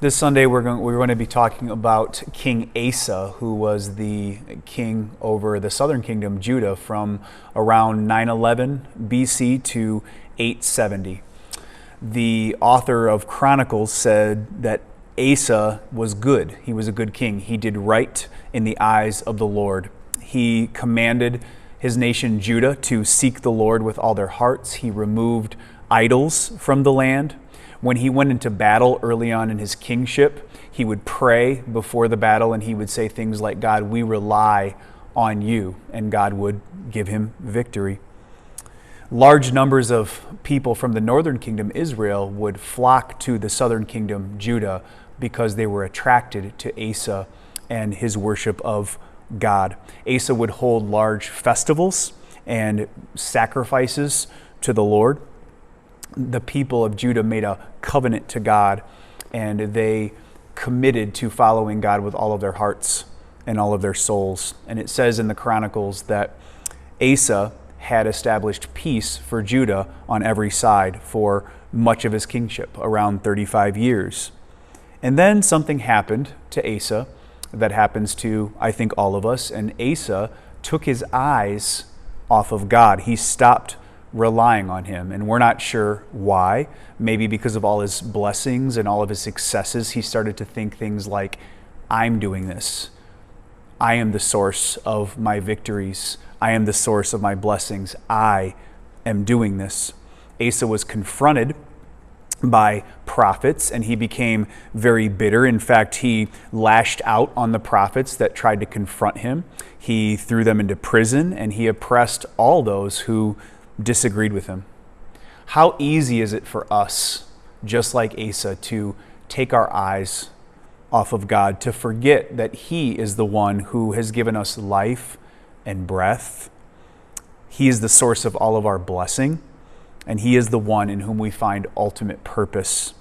This Sunday we're going to be talking about King Asa, who was the king over the southern kingdom, Judah, from around 911 BC to 870. The author of Chronicles said that Asa was good. He was a good king. He did right in the eyes of the Lord. He commanded his nation Judah to seek the Lord with all their hearts. He removed idols from the land. When he went into battle early on in his kingship, he would pray before the battle and he would say things like, "God, we rely on you," and God would give him victory. Large numbers of people from the northern kingdom, Israel, would flock to the southern kingdom, Judah, because they were attracted to Asa and his worship of God. Asa would hold large festivals and sacrifices to the Lord. The people of Judah made a covenant to God, and they committed to following God with all of their hearts and all of their souls. And it says in the Chronicles that Asa had established peace for Judah on every side for much of his kingship, around 35 years. And then something happened to Asa that happens to, I think, all of us, and Asa took his eyes off of God. He stopped relying on him, and we're not sure why. Maybe because of all his blessings and all of his successes, he started to think things like, I'm doing this. I am the source of my victories. I am the source of my blessings. I am doing this. Asa was confronted by prophets, and he became very bitter. In fact, he lashed out on the prophets that tried to confront him. He threw them into prison, and he oppressed all those who disagreed with him. How easy is it for us, just like Asa, to take our eyes off of God, to forget that He is the one who has given us life and breath. He is the source of all of our blessing, and He is the one in whom we find ultimate purpose.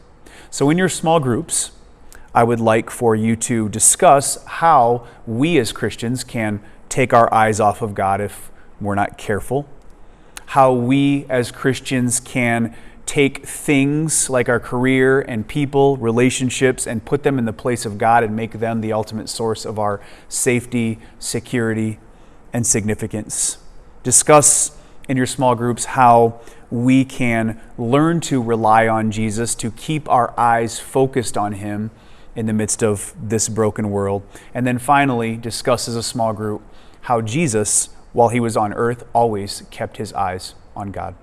So in your small groups, I would like for you to discuss how we as Christians can take our eyes off of God if we're not careful. How we as Christians can take things like our career and people, relationships, and put them in the place of God and make them the ultimate source of our safety, security, and significance. Discuss in your small groups how we can learn to rely on Jesus, to keep our eyes focused on Him in the midst of this broken world. And then finally, discuss as a small group how Jesus, while He was on earth, always kept His eyes on God.